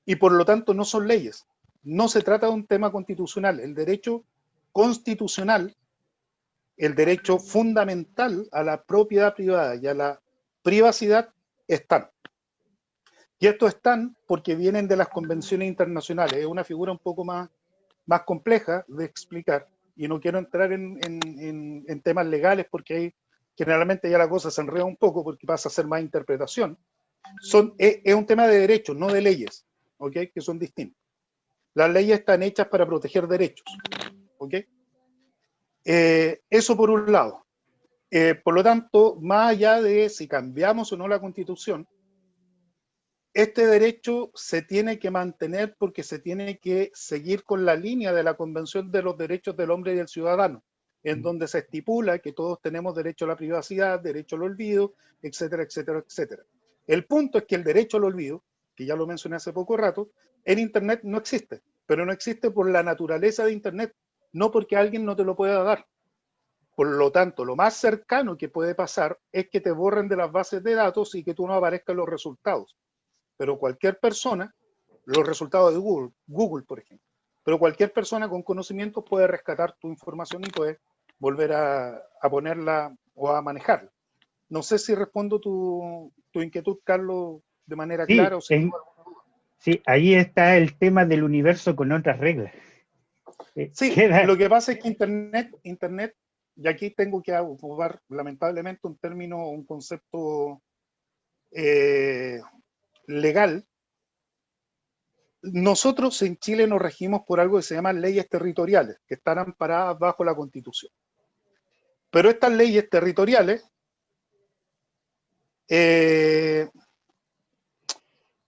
y por lo tanto no son leyes. No se trata de un tema constitucional. El derecho constitucional, el derecho fundamental a la propiedad privada y a la privacidad están. Y estos están porque vienen de las convenciones internacionales. Es una figura un poco más compleja de explicar, y no quiero entrar en temas legales porque ahí generalmente ya la cosa se enreda un poco porque pasa a ser más interpretación. Es un tema de derechos, no de leyes, ¿ok? Que son distintos. Las leyes están hechas para proteger derechos, ¿ok? Eso por un lado. Por lo tanto, más allá de si cambiamos o no la Constitución, este derecho se tiene que mantener porque se tiene que seguir con la línea de la Convención de los Derechos del Hombre y del Ciudadano, en donde se estipula que todos tenemos derecho a la privacidad, derecho al olvido, etcétera, etcétera, etcétera. El punto es que el derecho al olvido, que ya lo mencioné hace poco rato, en Internet no existe, pero no existe por la naturaleza de Internet, no porque alguien no te lo pueda dar. Por lo tanto, lo más cercano que puede pasar es que te borren de las bases de datos y que tú no aparezcas en los resultados. Pero cualquier persona, los resultados de Google, por ejemplo, pero cualquier persona con conocimiento puede rescatar tu información y puede volver a ponerla o a manejarla. No sé si respondo tu inquietud, Carlos, de manera Sí, clara o si sí, ahí está el tema del universo con otras reglas. sí, lo que pasa es que Internet, y aquí tengo que ocupar lamentablemente un término, un concepto legal. Nosotros en Chile nos regimos por algo que se llama leyes territoriales, que están amparadas bajo la Constitución. Pero estas leyes territoriales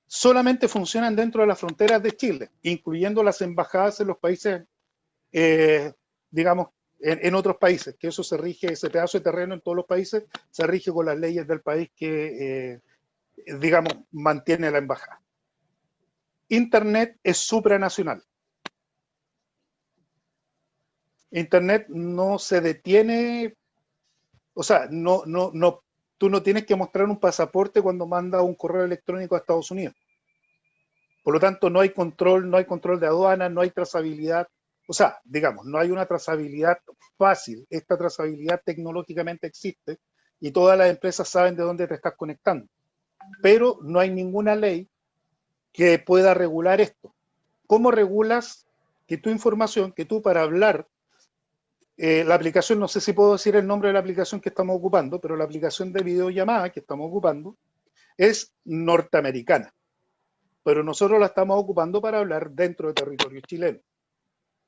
solamente funcionan dentro de las fronteras de Chile, incluyendo las embajadas en los países, digamos, en otros países, que eso se rige, ese pedazo de terreno en todos los países, se rige con las leyes del país que, digamos, mantiene la embajada. Internet es supranacional. Internet no se detiene, o sea, tú no tienes que mostrar un pasaporte cuando mandas un correo electrónico a Estados Unidos. Por lo tanto, no hay control de aduana, no hay trazabilidad. O sea, digamos, no hay una trazabilidad fácil. Esta trazabilidad tecnológicamente existe y todas las empresas saben de dónde te estás conectando. Pero no hay ninguna ley que pueda regular esto. ¿Cómo regulas que tu información, que tú para hablar, la aplicación, no sé si puedo decir el nombre de la aplicación que estamos ocupando, pero la aplicación de videollamada que estamos ocupando es norteamericana, pero nosotros la estamos ocupando para hablar dentro de territorio chileno.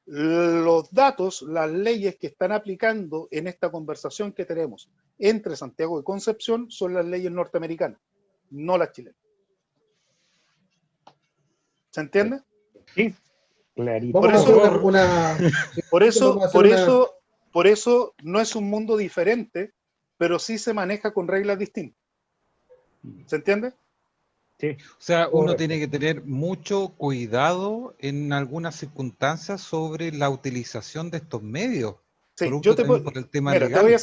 Los datos, las leyes que están aplicando en esta conversación que tenemos entre Santiago y Concepción son las leyes norteamericanas, no las chilenas. ¿Se entiende? Sí, clarito. Vamos a hacer una... Por eso no es un mundo diferente, pero sí se maneja con reglas distintas. ¿Se entiende? Sí. O sea, uno Correcto. tiene que tener mucho cuidado en algunas circunstancias sobre la utilización de estos medios, Sí, producto también por el tema mira, legal. te voy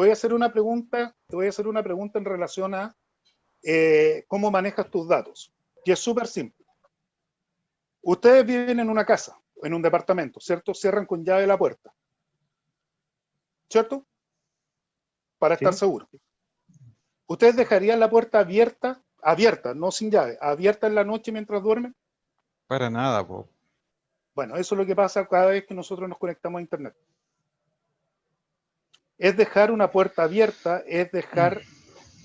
a hacer una pregunta en relación a cómo manejas tus datos, y es súper simple. Ustedes viven en una casa, en un departamento, ¿cierto? Cierran con llave la puerta, ¿cierto? Para estar seguros. ¿Ustedes dejarían la puerta abierta, no sin llave, abierta en la noche mientras duermen? Para nada, po. Bueno, eso es lo que pasa cada vez que nosotros nos conectamos a Internet. Es dejar una puerta abierta, es dejar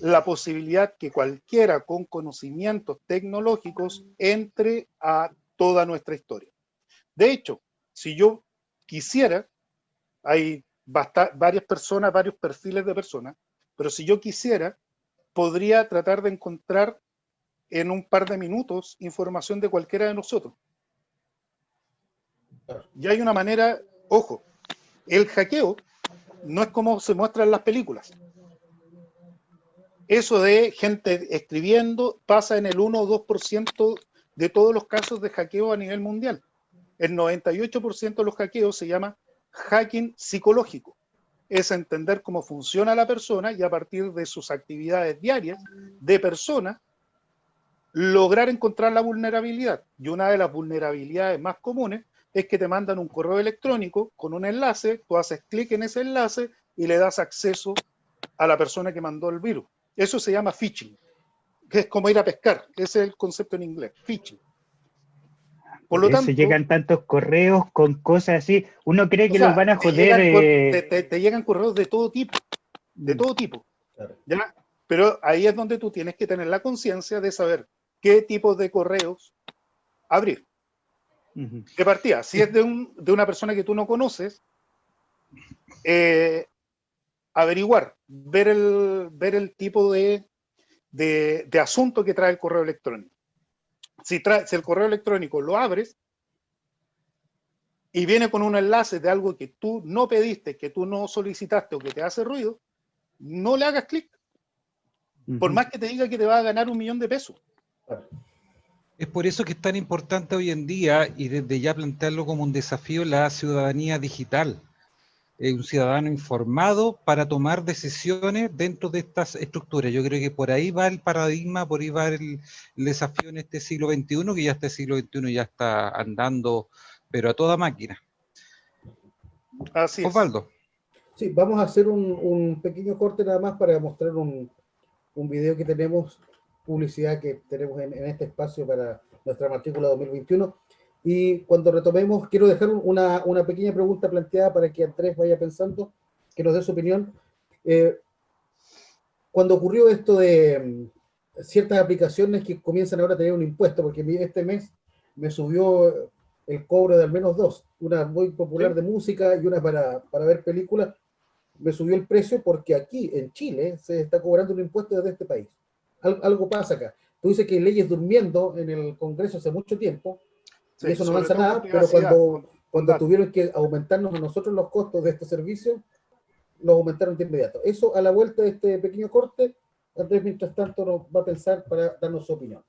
la posibilidad que cualquiera con conocimientos tecnológicos entre a toda nuestra historia. De hecho, si yo quisiera, hay varias personas, varios perfiles de personas, pero si yo quisiera, podría tratar de encontrar en un par de minutos información de cualquiera de nosotros. Y hay una manera, ojo, el hackeo no es como se muestra en las películas. Eso de gente escribiendo pasa en el 1 o 2% de todos los casos de hackeo a nivel mundial. El 98% de los hackeos se llama hacking psicológico. Es entender cómo funciona la persona y a partir de sus actividades diarias de persona, lograr encontrar la vulnerabilidad. Y una de las vulnerabilidades más comunes es que te mandan un correo electrónico con un enlace, tú haces clic en ese enlace y le das acceso a la persona que mandó el virus. Eso se llama phishing, que es como ir a pescar, ese es el concepto en inglés, phishing. Por lo tanto, llegan tantos correos con cosas así, uno cree que los van a joder. Te llegan correos de todo tipo, claro. ¿Ya? Pero ahí es donde tú tienes que tener la conciencia de saber qué tipo de correos abrir. De partida, si es de una persona que tú no conoces, averiguar, ver el tipo de asunto que trae el correo electrónico. Si el correo electrónico lo abres y viene con un enlace de algo que tú no pediste, que tú no solicitaste o que te hace ruido, no le hagas clic. Por más que te diga que te va a ganar $1 millón de pesos. Es por eso que es tan importante hoy en día, y desde ya plantearlo como un desafío, la ciudadanía digital. Un ciudadano informado para tomar decisiones dentro de estas estructuras. Yo creo que por ahí va el paradigma, por ahí va el desafío en este siglo XXI, que ya este siglo XXI ya está andando, pero a toda máquina. Así es. Osvaldo. Sí, vamos a hacer un pequeño corte nada más para mostrar un video que tenemos, publicidad que tenemos en este espacio para nuestra matrícula 2021. Y cuando retomemos, quiero dejar una pequeña pregunta planteada para que Andrés vaya pensando, que nos dé su opinión. Cuando ocurrió esto de ciertas aplicaciones que comienzan ahora a tener un impuesto, porque este mes me subió el cobro de al menos dos, una muy popular de música y una para ver películas, me subió el precio porque aquí en Chile se está cobrando un impuesto desde este país. Algo pasa acá. Tú dices que hay leyes durmiendo en el Congreso hace mucho tiempo, y eso no avanza nada, pero cuando tuvieron que aumentarnos a nosotros los costos de este servicio, los aumentaron de inmediato. Eso a la vuelta de este pequeño corte, Andrés mientras tanto nos va a pensar para darnos su opinión.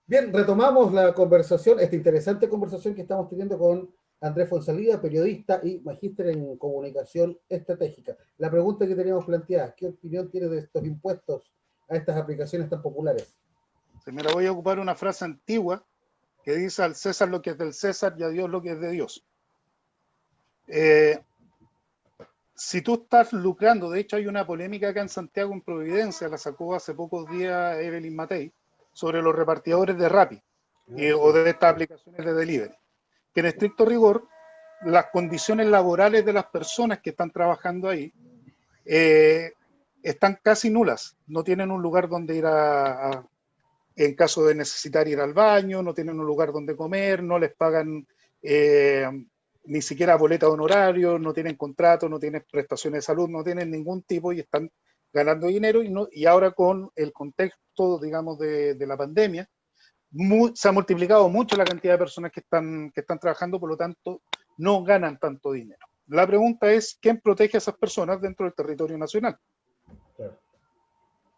Bien, retomamos la conversación, esta interesante conversación que estamos teniendo con Andrés Fonsalía, periodista y magíster en comunicación estratégica. La pregunta que teníamos planteada, ¿qué opinión tiene de estos impuestos a estas aplicaciones tan populares? Mira, voy a ocupar una frase antigua que dice al César lo que es del César y a Dios lo que es de Dios. Si tú estás lucrando, de hecho hay una polémica acá en Santiago, en Providencia, la sacó hace pocos días Evelyn Matei, sobre los repartidores de Rappi o de estas aplicaciones de delivery, que en estricto rigor las condiciones laborales de las personas que están trabajando ahí están casi nulas, no tienen un lugar donde ir en caso de necesitar ir al baño, no tienen un lugar donde comer, no les pagan ni siquiera boleta de honorario, no tienen contrato, no tienen prestaciones de salud, no tienen ningún tipo y están ganando dinero y ahora con el contexto, digamos, de la pandemia, se ha multiplicado mucho la cantidad de personas que están trabajando, por lo tanto, no ganan tanto dinero. La pregunta es, ¿quién protege a esas personas dentro del territorio nacional? Claro.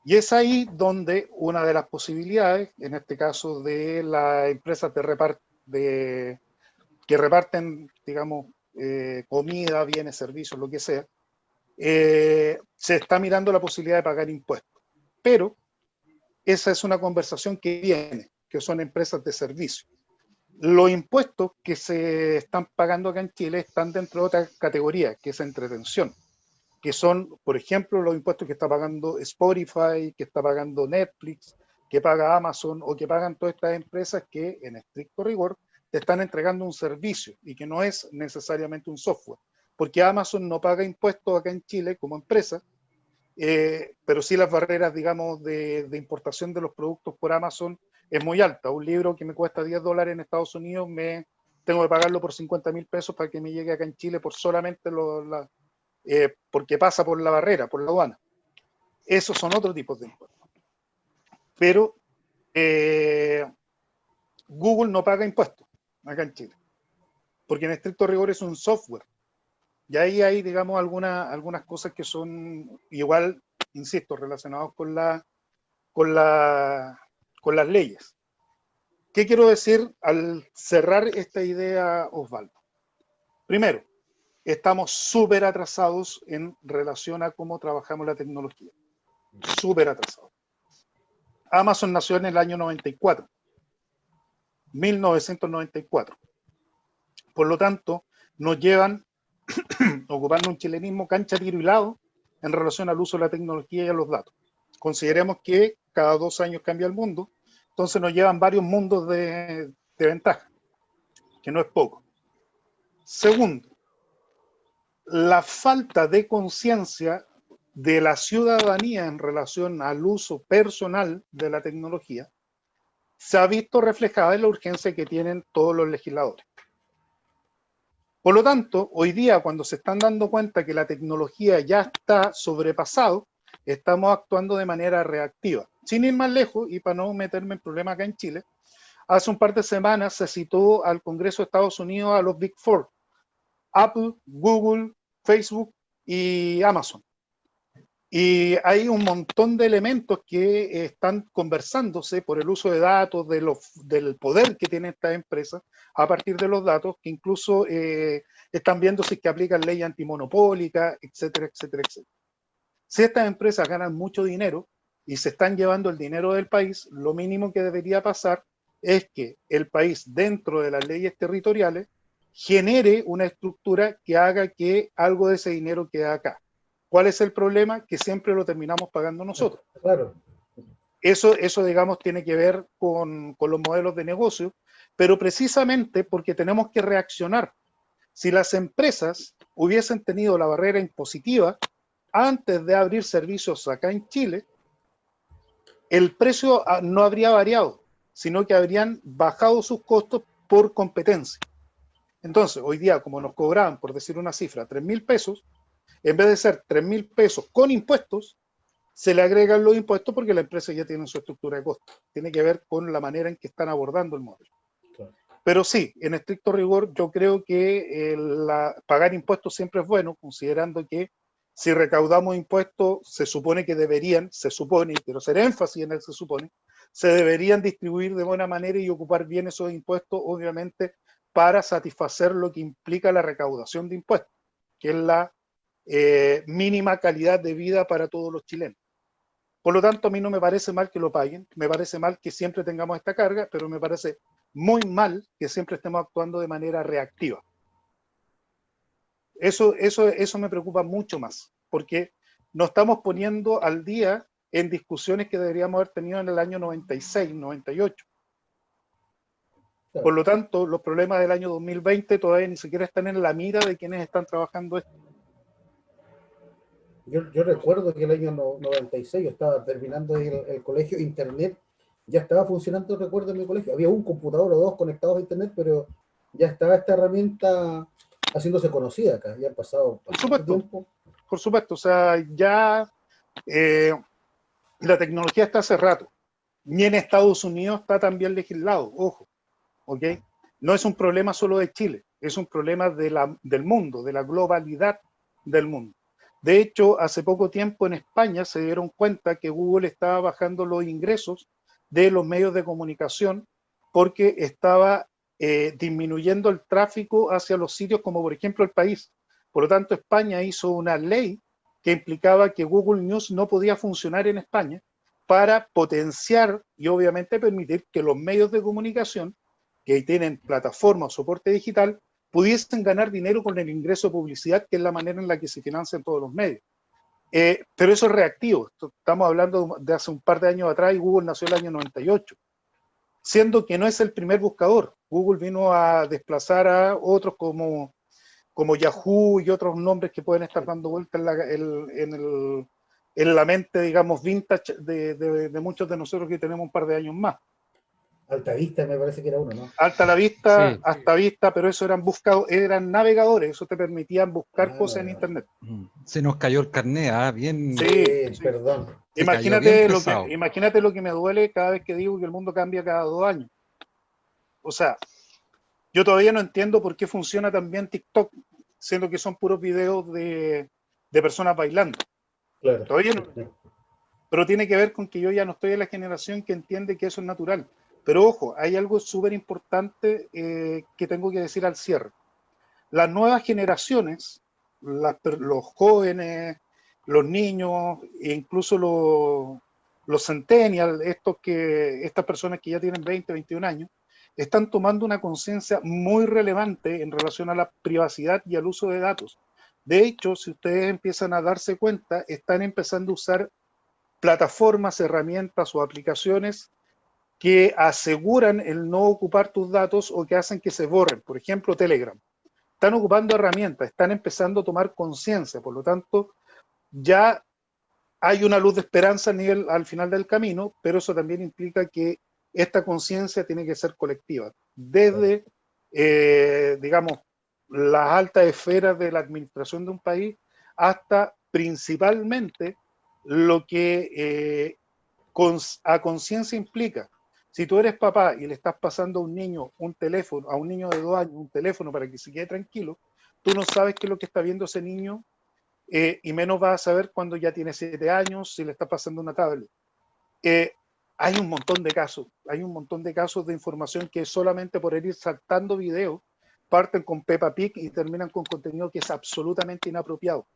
Y es ahí donde una de las posibilidades, en este caso de las empresas que reparten, digamos, comida, bienes, servicios, lo que sea, se está mirando la posibilidad de pagar impuestos. Pero esa es una conversación que viene, que son empresas de servicio. Los impuestos que se están pagando acá en Chile están dentro de otra categoría, que es entretención, que son, por ejemplo, los impuestos que está pagando Spotify, que está pagando Netflix, que paga Amazon o que pagan todas estas empresas que, en estricto rigor, te están entregando un servicio y que no es necesariamente un software. Porque Amazon no paga impuestos acá en Chile como empresa, pero sí las barreras, digamos, de importación de los productos por Amazon es muy alta. Un libro que me cuesta $10 en Estados Unidos, tengo que pagarlo por 50.000 pesos para que me llegue acá en Chile por solamente porque pasa por la barrera, por la aduana. Esos son otros tipos de impuestos. Pero Google no paga impuestos acá en Chile, porque en estricto rigor es un software. Y ahí hay, digamos, algunas cosas que son igual, insisto, relacionados con las leyes. ¿Qué quiero decir al cerrar esta idea, Osvaldo? Primero, estamos súper atrasados en relación a cómo trabajamos la tecnología. Súper atrasados. Amazon nació en el año 94, 1994. Por lo tanto, nos llevan, ocupando un chilenismo, cancha, tiro y lado en relación al uso de la tecnología y a los datos. Consideremos que cada 2 años cambia el mundo, entonces nos llevan varios mundos de ventaja, que no es poco. Segundo, la falta de conciencia de la ciudadanía en relación al uso personal de la tecnología se ha visto reflejada en la urgencia que tienen todos los legisladores. Por lo tanto, hoy día, cuando se están dando cuenta que la tecnología ya está sobrepasado, estamos actuando de manera reactiva. Sin ir más lejos, y para no meterme en problemas acá en Chile, hace un par de semanas se citó al Congreso de Estados Unidos a los Big Four: Apple, Google, Facebook y Amazon. Y hay un montón de elementos que están conversándose por el uso de datos, del poder que tienen estas empresas a partir de los datos, que incluso están viendo si es que aplican ley antimonopólica, etcétera, etcétera, etcétera. Si estas empresas ganan mucho dinero y se están llevando el dinero del país, lo mínimo que debería pasar es que el país, dentro de las leyes territoriales, genere una estructura que haga que algo de ese dinero quede acá. ¿Cuál es el problema? Que siempre lo terminamos pagando nosotros. Claro. Eso digamos, tiene que ver con los modelos de negocio, pero precisamente porque tenemos que reaccionar. Si las empresas hubiesen tenido la barrera impositiva antes de abrir servicios acá en Chile, el precio no habría variado, sino que habrían bajado sus costos por competencia. Entonces, hoy día, como nos cobraban, por decir una cifra, 3.000 pesos, en vez de ser 3.000 pesos con impuestos, se le agregan los impuestos porque la empresa ya tiene su estructura de costos. Tiene que ver con la manera en que están abordando el modelo. Claro. Pero sí, en estricto rigor, yo creo que pagar impuestos siempre es bueno, considerando que si recaudamos impuestos, se supone, quiero hacer énfasis en el se supone, se deberían distribuir de buena manera y ocupar bien esos impuestos, obviamente, para satisfacer lo que implica la recaudación de impuestos, que es la mínima calidad de vida para todos los chilenos. Por lo tanto, a mí no me parece mal que lo paguen, me parece mal que siempre tengamos esta carga, pero me parece muy mal que siempre estemos actuando de manera reactiva. Eso me preocupa mucho más, porque nos estamos poniendo al día en discusiones que deberíamos haber tenido en el año 96, 98. Claro. Por lo tanto, los problemas del año 2020 todavía ni siquiera están en la mira de quienes están trabajando esto. Yo recuerdo que el año 96 yo estaba terminando el colegio, internet ya estaba funcionando, recuerdo, en mi colegio. Había un computador o dos conectados a internet, pero ya estaba esta herramienta haciéndose conocida acá. Ya han pasado bastante tiempo. Por supuesto, o sea, ya la tecnología está hace rato. Ni en Estados Unidos está tan bien legislado, ojo, ¿ok? No es un problema solo de Chile, es un problema del mundo, de la globalidad del mundo. De hecho, hace poco tiempo en España se dieron cuenta que Google estaba bajando los ingresos de los medios de comunicación porque estaba disminuyendo el tráfico hacia los sitios como por ejemplo El País. Por lo tanto, España hizo una ley que implicaba que Google News no podía funcionar en España para potenciar y obviamente permitir que los medios de comunicación que tienen plataforma o soporte digital pudiesen ganar dinero con el ingreso de publicidad, que es la manera en la que se financian todos los medios. Pero eso es reactivo. Estamos hablando de hace un par de años atrás y Google nació el año 98. Siendo que no es el primer buscador. Google vino a desplazar a otros como Yahoo y otros nombres que pueden estar dando vuelta en la mente, digamos, vintage de muchos de nosotros que tenemos un par de años más. Altavista me parece que era uno, ¿no? Alta la Vista, Sí. Hasta Vista, pero eso eran navegadores, eso te permitían buscar cosas en internet. Se nos cayó el carnet, bien. Sí. Perdón. Se cayó bien Imagínate lo que me duele cada vez que digo que el mundo cambia cada 2 años. O sea, yo todavía no entiendo por qué funciona tan bien TikTok, siendo que son puros videos de personas bailando. Claro. Todavía no. Pero tiene que ver con que yo ya no estoy en la generación que entiende que eso es natural. Pero ojo, hay algo súper importante que tengo que decir al cierre. Las nuevas generaciones, los jóvenes, los niños, e incluso los centennials, estas personas que ya tienen 20, 21 años, están tomando una conciencia muy relevante en relación a la privacidad y al uso de datos. De hecho, si ustedes empiezan a darse cuenta, están empezando a usar plataformas, herramientas o aplicaciones que aseguran el no ocupar tus datos o que hacen que se borren. Por ejemplo, Telegram. Están ocupando herramientas, están empezando a tomar conciencia, por lo tanto, ya hay una luz de esperanza al final del camino, pero eso también implica que esta conciencia tiene que ser colectiva, desde, digamos, las altas esferas de la administración de un país hasta principalmente lo que a conciencia implica. Si tú eres papá y le estás pasando a un niño un teléfono, a un niño de 2 años un teléfono para que se quede tranquilo, tú no sabes qué es lo que está viendo ese niño y menos vas a saber cuando ya tiene 7 años, si le está pasando una tablet. Hay un montón de casos de información que solamente por ir saltando videos parten con Peppa Pig y terminan con contenido que es absolutamente inapropiado.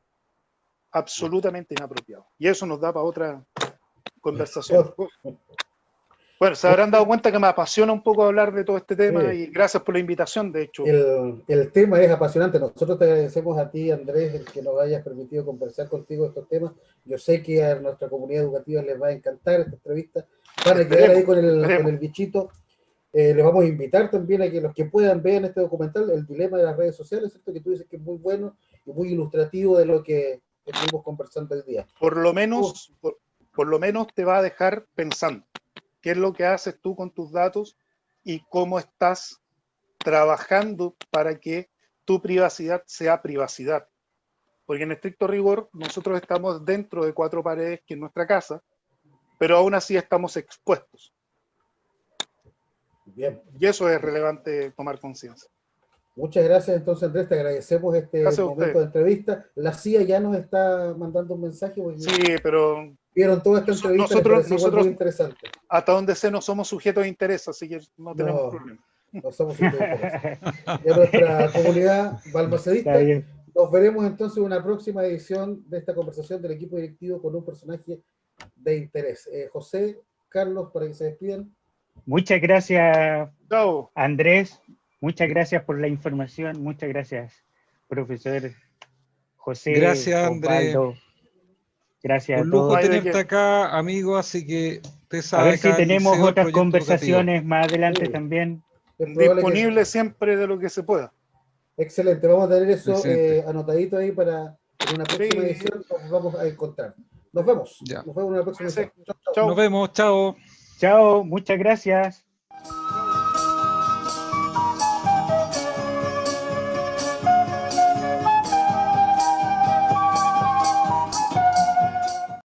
Absolutamente inapropiado. Y eso nos da para otra conversación. Bueno, se habrán dado cuenta que me apasiona un poco hablar de todo este tema y gracias por la invitación, de hecho. El tema es apasionante. Nosotros te agradecemos a ti, Andrés, el que nos hayas permitido conversar contigo de estos temas. Yo sé que a nuestra comunidad educativa les va a encantar esta entrevista. Van a quedar ahí con el bichito. Les vamos a invitar también a que los que puedan vean este documental, El dilema de las redes sociales, ¿cierto? Que tú dices que es muy bueno y muy ilustrativo de lo que estuvimos conversando hoy día. Por lo menos te va a dejar pensando qué es lo que haces tú con tus datos y cómo estás trabajando para que tu privacidad sea privacidad. Porque en estricto rigor nosotros estamos dentro de 4 paredes que es nuestra casa, pero aún así estamos expuestos. Bien. Y eso es relevante tomar conciencia. Muchas gracias, entonces, Andrés, te agradecemos momento de entrevista. La CIA ya nos está mandando un mensaje. Sí, pero vieron toda esta entrevista, nosotros muy interesante. Hasta donde sé no somos sujetos de interés, así que no tenemos problema. No somos sujetos de interés. Y a nuestra comunidad balmacedista, nos veremos entonces en una próxima edición de esta conversación del equipo directivo con un personaje de interés. José, Carlos, para que se despidan. Muchas gracias, Chao. Andrés. Muchas gracias por la información. Muchas gracias, profesor José. Gracias, Andrés. Osvaldo. Gracias Un a lujo todos. tenerte acá, amigo, así que usted A sabe ver si acá el tenemos liceo, el otras proyecto conversaciones más adelante Sí. también. Es probable que Disponible siempre de lo que se pueda. excelente, vamos a tener eso Excelente. anotadito ahí para en una próxima Sí. edición nos vamos a encontrar. Nos vemos. Ya. Nos vemos en una próxima edición. Chau, chau. Chao. Nos vemos, chao. Chao, muchas gracias.